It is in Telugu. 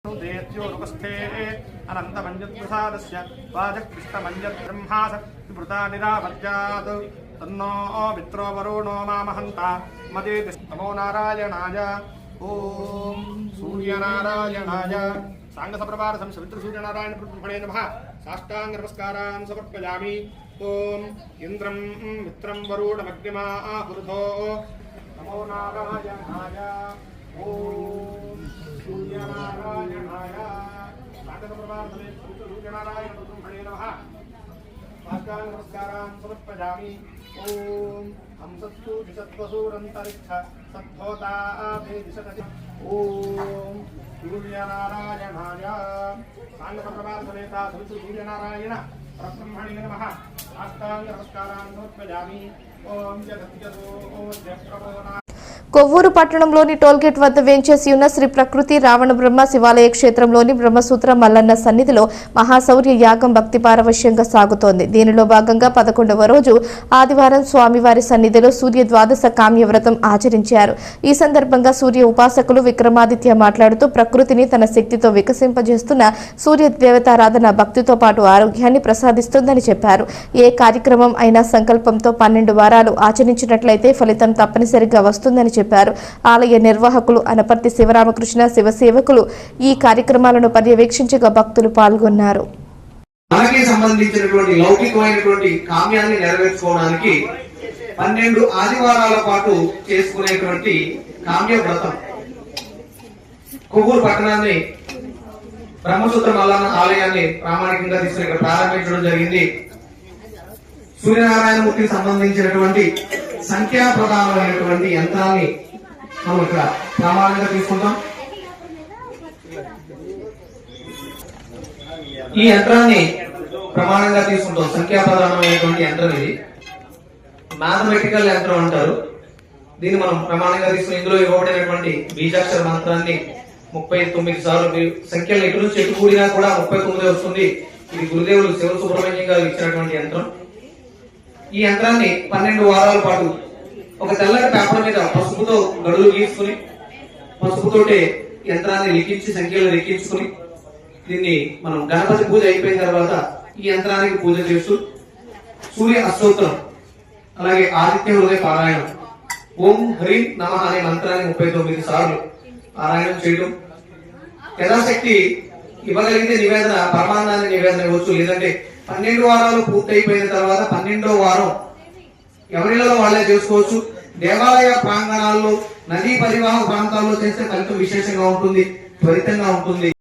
देत्योरुपस्थे अनन्तमञ्जत्प्रसादस्य वाजकृष्णमञ्जत्ब्रह्मासक्तिभृता निराभज्यात् तन्नो मित्रो वरुणो मामहन्ता मदे नमो नारायणाय ॐ सूर्यनारायणाय साङ्गसप्रभारसं सवितृसूर्यनारायणप्रभुणे नमः साष्टाङ्ग नमस्कारान् समर्पयामि ॐ इन्द्रं मित्रं वरुणमग्निमा आहुर्धो नमो नारायणाय ॐ सूर्यनारायणाय साङ्गसप्रभारसं सवितृसूर्यनारायणप्रभुणे नमः साष्टाङ्ग नमस्कारान् समर्पयामि ॐ हंसत्सु दिशत्वसूरन्तरिक्ष सद्भोताभिदिशति ॐ सूर्यनारायणाय साङ्गसप्रभारसमेता सवितृसूर्यनारायण परब्रह्मणे नमः साष्टाङ्ग नमस्कारान् समर्पयामि ॐ जगद्गतो जयप्रभो కొవ్వూరు పట్టణంలోని టోల్గేట్ వద్ద వేంచేసి ఉన్న శ్రీ ప్రకృతి రావణ బ్రహ్మ శివాలయ క్షేత్రంలోని బ్రహ్మసూత్ర మల్లన్న సన్నిధిలో మహాశౌర్య యాగం భక్తి పారవశ్యంగా సాగుతోంది. దీనిలో భాగంగా 11వ రోజు ఆదివారం స్వామివారి సన్నిధిలో సూర్య ద్వాదశ కామ్య వ్రతం ఆచరించారు. ఈ సందర్భంగా సూర్య ఉపాసకులు విక్రమాదిత్య మాట్లాడుతూ ప్రకృతిని తన శక్తితో వికసింపజేస్తున్న సూర్య దేవతారాధన భక్తితో పాటు ఆరోగ్యాన్ని ప్రసాదిస్తుందని చెప్పారు. ఏ కార్యక్రమం అయినా సంకల్పంతో 12 వారాలు ఆచరించినట్లయితే ఫలితం తప్పనిసరిగా వస్తుందని చెప్పారు. ఆలయ నిర్వాహకులు అనపర్తి శివరామకృష్ణ శివసేవకులు ఈ కార్యక్రమాలను పర్యవేక్షించగా భక్తులు పాల్గొన్నారు. మనకి సంబంధించినటువంటి లౌకికమైనటువంటి కామ్యాన్ని నెరవేర్చుకోవడానికి 12 ఆదివారాల పాటు చేసుకునేటువంటి కామ్య వ్రతం కొవ్వూరు పట్టణాన్ని బ్రహ్మసూత్ర మల్లన్న ఆలయాన్ని ప్రామాణికంగా తీసుకుని ఇక్కడ ప్రారంభించడం జరిగింది. సూర్యనారాయణమూర్తికి సంబంధించినటువంటి సంఖ్యా ప్రధానమైనటువంటి యంత్రాన్ని మనం ఇక్కడ ప్రామాణికంగా తీసుకుంటాం. ఈ యంత్రాన్ని ప్రమాణంగా తీసుకుంటాం. సంఖ్యా ప్రధానమైనటువంటి యంత్రం ఇది మ్యాథమెటికల్ యంత్రం అంటారు. దీన్ని మనం ప్రమాణంగా తీసుకుని ఇందులో ఇవ్వబడినటువంటి బీజాక్షర మంత్రాన్ని 39 సార్లు సంఖ్యలు ఎటు నుంచి ఎటు కూడినా కూడా 39 వస్తుంది. ఇది గురుదేవులు శివ సుబ్రహ్మణ్యం గారు ఇచ్చినటువంటి యంత్రం. ఈ యంత్రాన్ని 12 వారాల పాటు ఒక తెల్లటి పేపర్ మీద పసుపుతో గడులు గీసుకుని పసుపుతోటే యంత్రాన్ని లిఖించి సంఖ్యలు లిఖించుకుని దీన్ని మనం గణపతి పూజ అయిపోయిన తర్వాత ఈ యంత్రానికి పూజ చేస్తూ సూర్య అష్టోత్తరం అలాగే ఆదిత్య హృదయ పారాయణం ఓం హ్రీం నమః అనే మంత్రాన్ని 39 సార్లు పారాయణం చేయడం. యథాశక్తి ఇవ్వగలిగితే నివేదన పరమాన్నాన్ని నివేదన ఇవ్వచ్చు. లేదంటే 12 వారాలు పూర్తయిపోయిన తర్వాత 12వ వారం ఎవరిలో వాళ్ళే చేసుకోవచ్చు. దేవాలయ ప్రాంగణాల్లో నదీ పరివాహక ప్రాంతాల్లో చేస్తే ఫలితం విశేషంగా ఉంటుంది, త్వరితంగా ఉంటుంది.